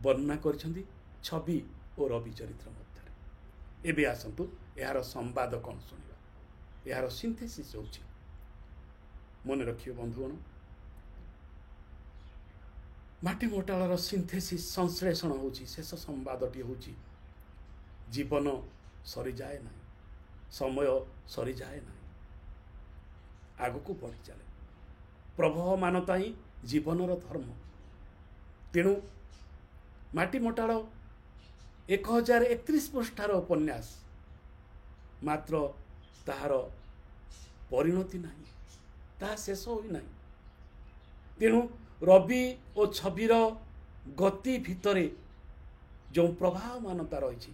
ବର୍ଣ୍ଣନା କରିଛନ୍ତି ଛବି ଓ ରବି ଚରିତ୍ର ମଧ୍ୟରେ। ଏବେ ଆସନ୍ତୁ ଏହାର ସମ୍ବାଦ କ'ଣ ଶୁଣିବା। ଏହାର ସିନ୍ଥେସିସ୍ ହେଉଛି, ମନେ ରଖିବେ ବନ୍ଧୁଗଣ, ମାଟି ମଟାଳର ସିନ୍ଥେସିସ୍, ସଂଶ୍ଳେଷଣ ହେଉଛି, ଶେଷ ସମ୍ବାଦଟି ହେଉଛି, ଜୀବନ ସରିଯାଏ ନାହିଁ, ସମୟ ସରିଯାଏ ନାହିଁ, ଆଗକୁ ବଢ଼ି ଚାଲେ। ପ୍ରବହମାନତା ହିଁ ଜୀବନର ଧର୍ମ। ତେଣୁ ମାଟି ମଟାଳ 1031 ପୃଷ୍ଠାର ଉପନ୍ୟାସ, ମାତ୍ର ତାହାର ପରିଣତି ନାହିଁ, ତାହା ଶେଷ ହୋଇନାହିଁ। ତେଣୁ ରବି ଓ ଛବିର ଗତି ଭିତରେ ଯେଉଁ ପ୍ରବାହମାନତା ରହିଛି,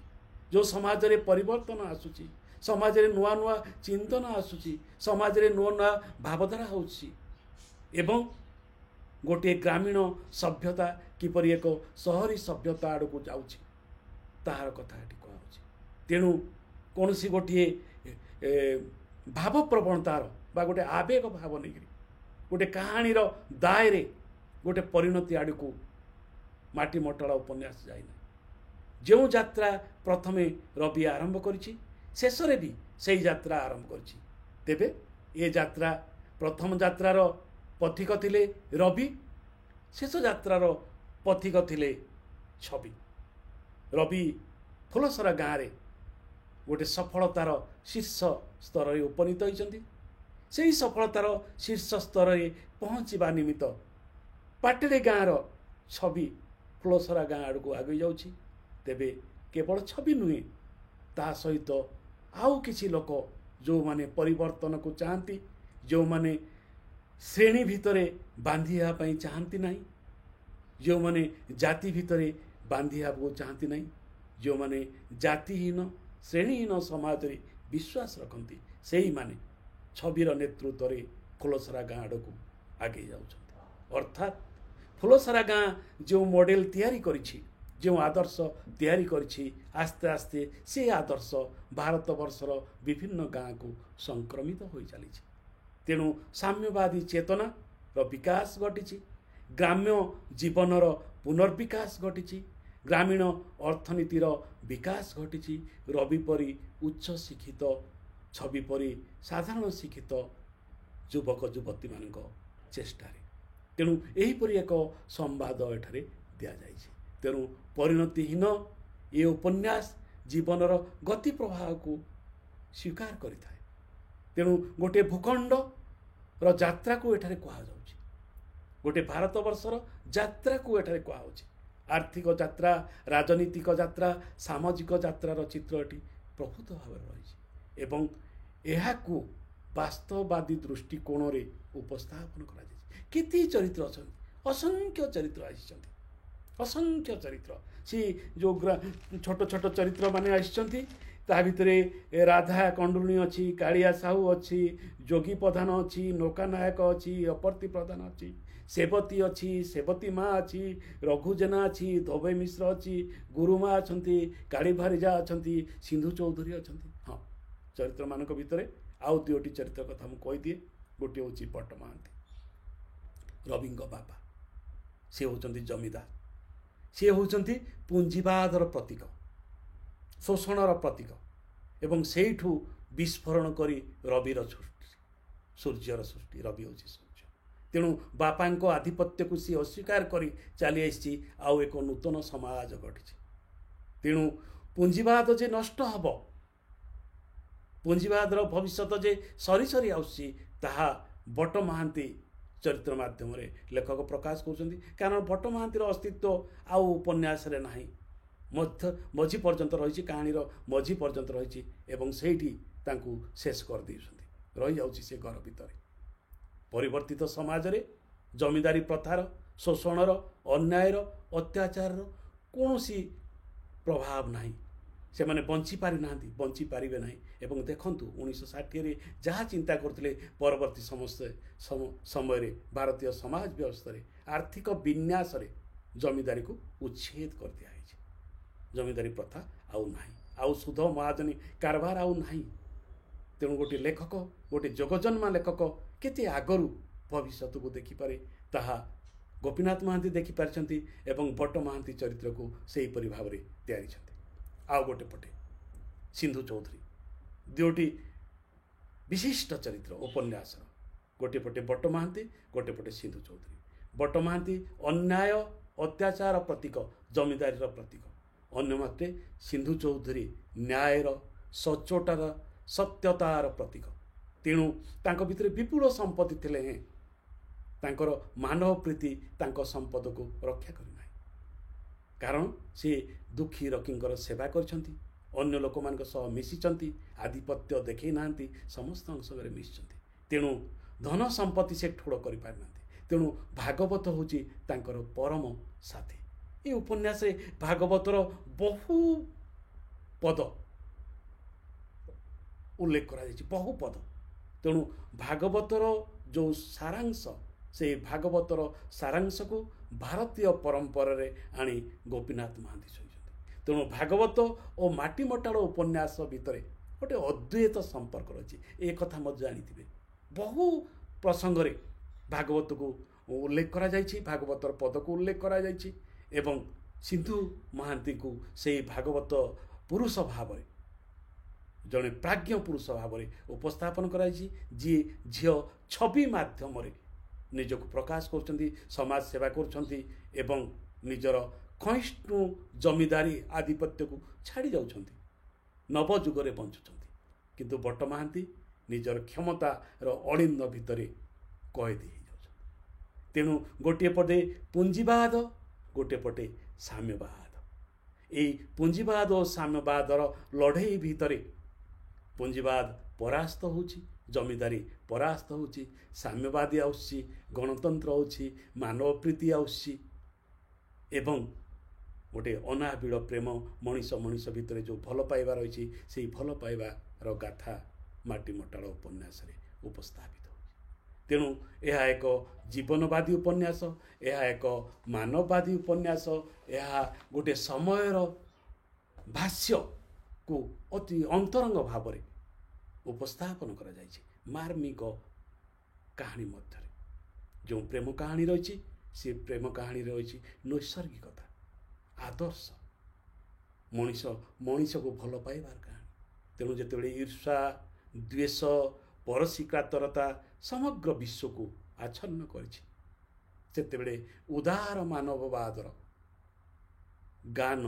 ଯେଉଁ ସମାଜରେ ପରିବର୍ତ୍ତନ ଆସୁଛି, ସମାଜରେ ନୂଆ ନୂଆ ଚିନ୍ତନ ଆସୁଛି, ସମାଜରେ ନୂଆ ନୂଆ ଭାବଧାରା ହେଉଛି, ଏବଂ ଗୋଟିଏ ଗ୍ରାମୀଣ ସଭ୍ୟତା କିପରି ଏକ ସହରୀ ସଭ୍ୟତା ଆଡ଼କୁ ଯାଉଛି, ତାହାର କଥା ଏଠି କୁହାଯାଉଛି। ତେଣୁ କୌଣସି ଗୋଟିଏ ଭାବପ୍ରବଣତାର ବା ଗୋଟେ ଆବେଗ ଭାବ ନେଇକରି ଗୋଟେ କାହାଣୀର ଦାୟରେ ଗୋଟେ ପରିଣତି ଆଡ଼କୁ ମାଟି ମଟାଳ ଉପନ୍ୟାସ ଯାଇନାହିଁ। ଯେଉଁ ଯାତ୍ରା ପ୍ରଥମେ ରବି ଆରମ୍ଭ କରିଛି, ଶେଷରେ ବି ସେଇ ଯାତ୍ରା ଆରମ୍ଭ କରିଛି। ତେବେ ଏ ଯାତ୍ରା, ପ୍ରଥମ ଯାତ୍ରାର ପଥିକ ଥିଲେ ରବି, ଶେଷ ଯାତ୍ରାର ପଥିକ ଥିଲେ ଛବି। ରବି ଫୁଲସରା ଗାଁରେ ଗୋଟେ ସଫଳତାର ଶୀର୍ଷ ସ୍ତରରେ ଉପନୀତ ହୋଇଛନ୍ତି। ସେହି ସଫଳତାର ଶୀର୍ଷ ସ୍ତରରେ ପହଞ୍ଚିବା ନିମିତ୍ତ ପାଟେରେ ଗାଁର ଛବି ଫୁଲସରା ଗାଁ ଆଡ଼କୁ ଆଗେଇ ଯାଉଛି। ତେବେ କେବଳ ଛବି ନୁହେଁ, ତା ସହିତ ଆଉ କିଛି ଲୋକ ଯେଉଁମାନେ ପରିବର୍ତ୍ତନକୁ ଚାହାନ୍ତି, ଯେଉଁମାନେ ଶ୍ରେଣୀ ଭିତରେ ବାନ୍ଧି ହେବା ପାଇଁ ଚାହାନ୍ତି ନାହିଁ, ଯେଉଁମାନେ ଜାତି ଭିତରେ ବାନ୍ଧି ହେବାକୁ ଚାହାନ୍ତି ନାହିଁ, ଯେଉଁମାନେ ଜାତିହୀନ ଶ୍ରେଣୀହୀନ ସମାଜରେ ବିଶ୍ୱାସ ରଖନ୍ତି, ସେଇମାନେ ଛବିର ନେତୃତ୍ୱରେ ଫୁଲସରା ଗାଁ ଆଡ଼କୁ ଆଗେଇ ଯାଉଛନ୍ତି। ଅର୍ଥାତ୍ ଫୁଲସରା ଗାଁ ଯେଉଁ ମଡେଲ ତିଆରି କରିଛି, ଯେଉଁ ଆଦର୍ଶ ତିଆରି କରିଛି, ଆସ୍ତେ ଆସ୍ତେ ସେ ଆଦର୍ଶ ଭାରତବର୍ଷର ବିଭିନ୍ନ ଗାଁକୁ ସଂକ୍ରମିତ ହୋଇ ଚାଲିଛି। ତେଣୁ ସାମ୍ୟବାଦୀ ଚେତନାର ବିକାଶ ଘଟିଛି, ଗ୍ରାମ୍ୟ ଜୀବନର ପୁନର୍ବିକାଶ ଘଟିଛି, ଗ୍ରାମୀଣ ଅର୍ଥନୀତିର ବିକାଶ ଘଟିଛି, ରବି ପରି ଉଚ୍ଚ ଶିକ୍ଷିତ, ଛବି ପରି ସାଧାରଣ ଶିକ୍ଷିତ ଯୁବକ ଯୁବତୀମାନଙ୍କ ଚେଷ୍ଟାରେ। ତେଣୁ ଏହିପରି ଏକ ସମ୍ବାଦ ଏଠାରେ ଦିଆଯାଇଛି। ତେଣୁ ପରିଣତିହୀନ ଏ ଉପନ୍ୟାସ ଜୀବନର ଗତି ପ୍ରବାହକୁ ସ୍ୱୀକାର କରିଥାଏ। ତେଣୁ ଗୋଟିଏ ଭୂଖଣ୍ଡର ଯାତ୍ରାକୁ ଏଠାରେ କୁହାଯାଉଛି, ଗୋଟିଏ ଭାରତବର୍ଷର ଯାତ୍ରାକୁ ଏଠାରେ କୁହାଯାଉଛି। ଆର୍ଥିକ ଯାତ୍ରା, ରାଜନୈତିକ ଯାତ୍ରା, ସାମାଜିକ ଯାତ୍ରାର ଚିତ୍ର ଏଠି ପ୍ରଭୂତ ଭାବରେ ରହିଛି ଏବଂ ଏହାକୁ ବାସ୍ତବବାଦୀ ଦୃଷ୍ଟିକୋଣରେ ଉପସ୍ଥାପନ କରାଯାଇଛି। କେତେ ଚରିତ୍ର ଅଛନ୍ତି, ଅସଂଖ୍ୟ ଚରିତ୍ର ଆସିଛନ୍ତି, ଅସଂଖ୍ୟ ଚରିତ୍ର। ସେ ଯେଉଁ ଛୋଟ ଛୋଟ ଚରିତ୍ରମାନେ ଆସିଛନ୍ତି, ତା ଭିତରେ ରାଧା କଣ୍ଡୁଣୀ ଅଛି, କାଳିଆ ସାହୁ ଅଛି, ଯୋଗୀ ପ୍ରଧାନ ଅଛି, ନୌକାନାୟକ ଅଛି, ଅପର୍ତ୍ତି ପ୍ରଧାନ ଅଛି, ସେବତୀ ଅଛି, ସେବତୀ ମା ଅଛି, ରଘୁ ଜେନା ଅଛି, ଧୋବେ ମିଶ୍ର ଅଛି, ଗୁରୁମା ଅଛନ୍ତି, କାଳି ଭାରିଜା ଅଛନ୍ତି, ସିନ୍ଧୁ ଚୌଧୁରୀ ଅଛନ୍ତି। ହଁ, ଚରିତ୍ରମାନଙ୍କ ଭିତରେ ଆଉ ଦୁଇଟି ଚରିତ୍ର କଥା ମୁଁ କହିଦିଏ। ଗୋଟିଏ ହେଉଛି ପଟ୍ଟ ମହାନ୍ତି, ରବିଙ୍କ ବାପା। ସେ ହେଉଛନ୍ତି ଜମିଦାର, ସେ ହେଉଛନ୍ତି ପୁଞ୍ଜିବାଦର ପ୍ରତୀକ। ଶୋଷଣର ପ୍ରତୀକ ଏବଂ ସେଇଠୁ ବିସ୍ଫୋରଣ କରି ରବିର ସୃଷ୍ଟି, ସୂର୍ଯ୍ୟର ସୃଷ୍ଟି। ରବି ହେଉଛି ସୂର୍ଯ୍ୟ। ତେଣୁ ବାପାଙ୍କ ଆଧିପତ୍ୟକୁ ସିଏ ଅସ୍ୱୀକାର କରି ଚାଲି ଆସିଛି, ଆଉ ଏକ ନୂତନ ସମାଜ ଗଢ଼ିଛି। ତେଣୁ ପୁଞ୍ଜିବାଦ ଯେ ନଷ୍ଟ ହେବ, ପୁଞ୍ଜିବାଦର ଭବିଷ୍ୟତ ଯେ ସରି ସରି ଆସୁଛି, ତାହା ବଟ ମହାନ୍ତି ଚରିତ୍ର ମାଧ୍ୟମରେ ଲେଖକ ପ୍ରକାଶ କରୁଛନ୍ତି। କାରଣ ବଟ ମହାନ୍ତିର ଅସ୍ତିତ୍ୱ ଆଉ ଉପନ୍ୟାସରେ ନାହିଁ, ମଝି ପର୍ଯ୍ୟନ୍ତ ରହିଛି, କାହାଣୀର ମଝି ପର୍ଯ୍ୟନ୍ତ ରହିଛି ଏବଂ ସେଇଠି ତାଙ୍କୁ ଶେଷ କରିଦେଉଛନ୍ତି। ରହିଯାଉଛି ସେ ଘର ଭିତରେ। ପରିବର୍ତ୍ତିତ ସମାଜରେ ଜମିଦାରୀ ପ୍ରଥାର, ଶୋଷଣର, ଅନ୍ୟାୟର, ଅତ୍ୟାଚାରର କୌଣସି ପ୍ରଭାବ ନାହିଁ। ସେମାନେ ବଞ୍ଚିପାରିନାହାନ୍ତି, ବଞ୍ଚିପାରିବେ ନାହିଁ। ଏବଂ ଦେଖନ୍ତୁ 1960ରେ ଯାହା ଚିନ୍ତା କରୁଥିଲେ, ପରବର୍ତ୍ତୀ ସମୟରେ ଭାରତୀୟ ସମାଜ ବ୍ୟବସ୍ଥାରେ ଆର୍ଥିକ ବିନ୍ୟାସରେ ଜମିଦାରୀକୁ ଉଚ୍ଛେଦ କରିଦିଆଯାଇଛି। ଜମିଦାରୀ ପ୍ରଥା ଆଉ ନାହିଁ, ଆଉ ସୁଧ ମହାଜନୀ କାରବାର ଆଉ ନାହିଁ। ତେଣୁ ଗୋଟିଏ ଲେଖକ, ଗୋଟିଏ ଯୋଗଜନ୍ମା ଲେଖକ କେତେ ଆଗରୁ ଭବିଷ୍ୟତକୁ ଦେଖିପାରେ, ତାହା ଗୋପୀନାଥ ମହାନ୍ତି ଦେଖିପାରିଛନ୍ତି ଏବଂ ବଟ ମହାନ୍ତି ଚରିତ୍ରକୁ ସେହିପରି ଭାବରେ ତିଆରିଛନ୍ତି। ଆଉ ଗୋଟେ ପଟେ ସିନ୍ଧୁ ଚୌଧୁରୀ, ଦୁଇଟି ବିଶିଷ୍ଟ ଚରିତ୍ର ଉପନ୍ୟାସର। ଗୋଟିଏ ପଟେ ବଟ ମହାନ୍ତି, ଗୋଟିଏ ପଟେ ସିନ୍ଧୁ ଚୌଧୁରୀ। ବଟ ମହାନ୍ତି ଅନ୍ୟାୟ ଅତ୍ୟାଚାର ପ୍ରତୀକ, ଜମିଦାରୀର ପ୍ରତୀକ। ଅନ୍ୟମତେ ସିନ୍ଧୁ ଚୌଧୁରୀ ନ୍ୟାୟର, ସଚ୍ଚୋଟର, ସତ୍ୟତାର ପ୍ରତୀକ। ତେଣୁ ତାଙ୍କ ଭିତରେ ବିପୁଳ ସମ୍ପତ୍ତି ଥିଲେ ହେଁ ତାଙ୍କର ମାନବ ପ୍ରୀତି ତାଙ୍କ ସମ୍ପଦକୁ ରକ୍ଷା କରିନାହିଁ। କାରଣ ସେ ଦୁଃଖୀ ରକୀଙ୍କର ସେବା କରିଛନ୍ତି, ଅନ୍ୟ ଲୋକମାନଙ୍କ ସହ ମିଶିଛନ୍ତି, ଆଧିପତ୍ୟ ଦେଖାଇ ନାହାନ୍ତି, ସମସ୍ତଙ୍କ ସାଙ୍ଗରେ ମିଶିଛନ୍ତି। ତେଣୁ ଧନ ସମ୍ପତ୍ତି ସେ ଠୁଳ କରିପାରିନାହାନ୍ତି। ତେଣୁ ଭାଗବତ ହେଉଛି ତାଙ୍କର ପରମ ସାଥୀ। ଏ ଉପନ୍ୟାସରେ ଭାଗବତର ବହୁ ପଦ ଉଲ୍ଲେଖ କରାଯାଇଛି, ବହୁ ପଦ। ତେଣୁ ଭାଗବତର ଯେଉଁ ସାରାଂଶ, ସେଇ ଭାଗବତର ସାରାଂଶକୁ ଭାରତୀୟ ପରମ୍ପରାରେ ଆଣି ଗୋପୀନାଥ ମହାନ୍ତି ଶୋଇଛନ୍ତି। ତେଣୁ ଭାଗବତ ଓ ମାଟି ମଟାଳ ଉପନ୍ୟାସ ଭିତରେ ଗୋଟେ ଅଦ୍ୱୈତ ସମ୍ପର୍କ ରହିଛି, ଏ କଥା ମଧ୍ୟ ଜାଣିଥିବେ। ବହୁ ପ୍ରସଙ୍ଗରେ ଭାଗବତକୁ ଉଲ୍ଲେଖ କରାଯାଇଛି, ଭାଗବତର ପଦକୁ ଉଲ୍ଲେଖ କରାଯାଇଛି ଏବଂ ସିନ୍ଧୁ ମହାନ୍ତିକୁ ସେଇ ଭାଗବତ ପୁରୁଷ ଭାବରେ, ଜଣେ ପ୍ରାଜ୍ଞ ପୁରୁଷ ଭାବରେ ଉପସ୍ଥାପନ କରାଯାଇଛି, ଯିଏ ଝିଅ ଛବି ମାଧ୍ୟମରେ ନିଜକୁ ପ୍ରକାଶ କରୁଛନ୍ତି, ସମାଜ ସେବା କରୁଛନ୍ତି ଏବଂ ନିଜର ଖଇଷ୍ଣୁ ଜମିଦାରୀ ଆଧିପତ୍ୟକୁ ଛାଡ଼ି ଯାଉଛନ୍ତି, ନବଯୁଗରେ ବଞ୍ଚୁଛନ୍ତି। କିନ୍ତୁ ବଟ ମହାନ୍ତି ନିଜର କ୍ଷମତାର ଅଳିନ୍ଦ ଭିତରେ କଏଦୀ ହେଇଯାଉଛନ୍ତି। ତେଣୁ ଗୋଟିଏ ପଟେ ପୁଞ୍ଜିବାଦ, ଗୋଟିଏ ପଟେ ସାମ୍ୟବାଦ। ଏଇ ପୁଞ୍ଜିବାଦ ଓ ସାମ୍ୟବାଦର ଲଢ଼େଇ ଭିତରେ ପୁଞ୍ଜିବାଦ ପରାସ୍ତ ହେଉଛି, ଜମିଦାରୀ ପରାସ୍ତ ହେଉଛି, ସାମ୍ୟବାଦୀ ଆସୁଛି, ଗଣତନ୍ତ୍ର ହେଉଛି, ମାନବ ପ୍ରୀତି ଆସୁଛି ଏବଂ ଗୋଟେ ଅନାବିଳ ପ୍ରେମ, ମଣିଷ ମଣିଷ ଭିତରେ ଯେଉଁ ଭଲ ପାଇବା ରହିଛି, ସେଇ ଭଲ ପାଇବାର ଗାଥା ମାଟି ମଟାଳ ଉପନ୍ୟାସରେ ଉପସ୍ଥାପିତ ହେଉଛି। ତେଣୁ ଏହା ଏକ ଜୀବନବାଦୀ ଉପନ୍ୟାସ, ଏହା ଏକ ମାନବବାଦୀ ଉପନ୍ୟାସ, ଏହା ଗୋଟେ ସମୟର ଭାଷ୍ୟକୁ ଅତି ଅନ୍ତରଙ୍ଗ ଭାବରେ ଉପସ୍ଥାପନ କରାଯାଇଛି। ମାର୍ମିକ କାହାଣୀ ମଧ୍ୟରେ ଯେଉଁ ପ୍ରେମ କାହାଣୀ ରହିଛି, ସେ ପ୍ରେମ କାହାଣୀରେ ରହିଛି ନୈସର୍ଗିକତା, ଆଦର୍ଶ, ମଣିଷକୁ ଭଲ ପାଇବାର କାହାଣୀ। ତେଣୁ ଯେତେବେଳେ ଈର୍ଷା, ଦ୍ୱେଷ, ପରଶୀ କାତରତା ସମଗ୍ର ବିଶ୍ୱକୁ ଆଚ୍ଛନ୍ନ କରିଛି, ସେତେବେଳେ ଉଦାର ମାନବବାଦର ଗାନ,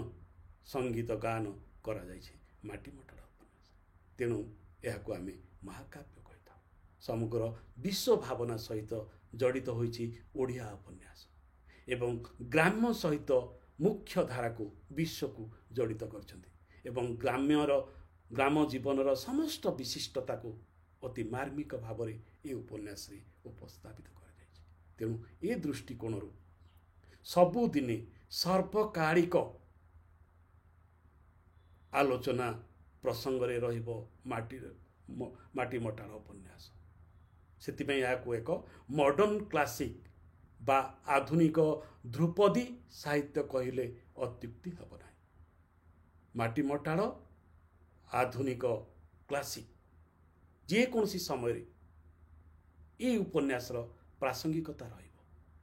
ସଙ୍ଗୀତ ଗାନ କରାଯାଇଛି ମାଟି ମଟାଳ ଉପନ୍ୟାସ। ତେଣୁ ଏହାକୁ ଆମେ ମହାକାବ୍ୟ କହିଥାଉ। ସମଗ୍ର ବିଶ୍ୱ ଭାବନା ସହିତ ଜଡ଼ିତ ହୋଇଛି ଓଡ଼ିଆ ଉପନ୍ୟାସ ଏବଂ ଗ୍ରାମ୍ୟ ସହିତ ମୁଖ୍ୟ ଧାରାକୁ, ବିଶ୍ୱକୁ ଜଡ଼ିତ କରିଛନ୍ତି ଏବଂ ଗ୍ରାମ ଜୀବନର ସମସ୍ତ ବିଶିଷ୍ଟତାକୁ ଅତି ମାର୍ମିକ ଭାବରେ ଏ ଉପନ୍ୟାସରେ ଉପସ୍ଥାପିତ କରାଯାଇଛି। ତେଣୁ ଏ ଦୃଷ୍ଟିକୋଣରୁ ସବୁଦିନେ ସର୍ବକାଳିକ ଆଲୋଚନା ପ୍ରସଙ୍ଗରେ ରହିବ ମାଟି ମଟାଳ ଉପନ୍ୟାସ। ସେଥିପାଇଁ ଏହାକୁ ଏକ ମଡର୍ଣ୍ଣ କ୍ଲାସିକ୍ ବା ଆଧୁନିକ ଧ୍ରୁପଦୀ ସାହିତ୍ୟ କହିଲେ ଅତ୍ୟୁକ୍ତି ହେବ ନାହିଁ। ମାଟି ମଟାଳ ଆଧୁନିକ କ୍ଲାସିକ୍, ଯେକୌଣସି ସମୟରେ ଏହି ଉପନ୍ୟାସର ପ୍ରାସଙ୍ଗିକତା ରହିବ,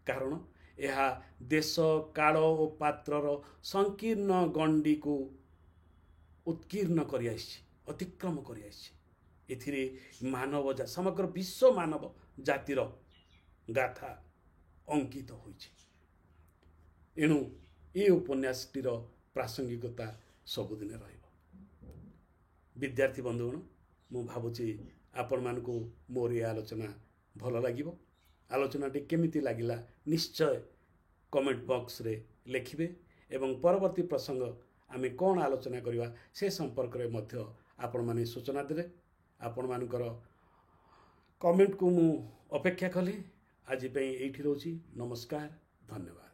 କାରଣ ଏହା ଦେଶ, କାଳ ଓ ପାତ୍ରର ସଂକୀର୍ଣ୍ଣ ଗଣ୍ଡିକୁ उत्कीर्ण कर अतिक्रम कर मानव समग्र विश्व मानव जातिर गाथा अंकित एणु ये उपन्यासटीर प्रासंगिकता सबुदिन विद्यार्थी बंधुगण मु भावुची आपण मानकु मोर ये आलोचना भल लगिवो आलोचनाटी केमिति लागिला निश्चय कमेंट बॉक्स रे लिखिबे एवं परवर्ती प्रसंग आमे कौन आलोचना करिवा से संपर्क रे मध्य आपण माने सूचना देले आपण मानकर कमेंट को मु अपेक्षा कली आज एठी रहूची नमस्कार धन्यवाद।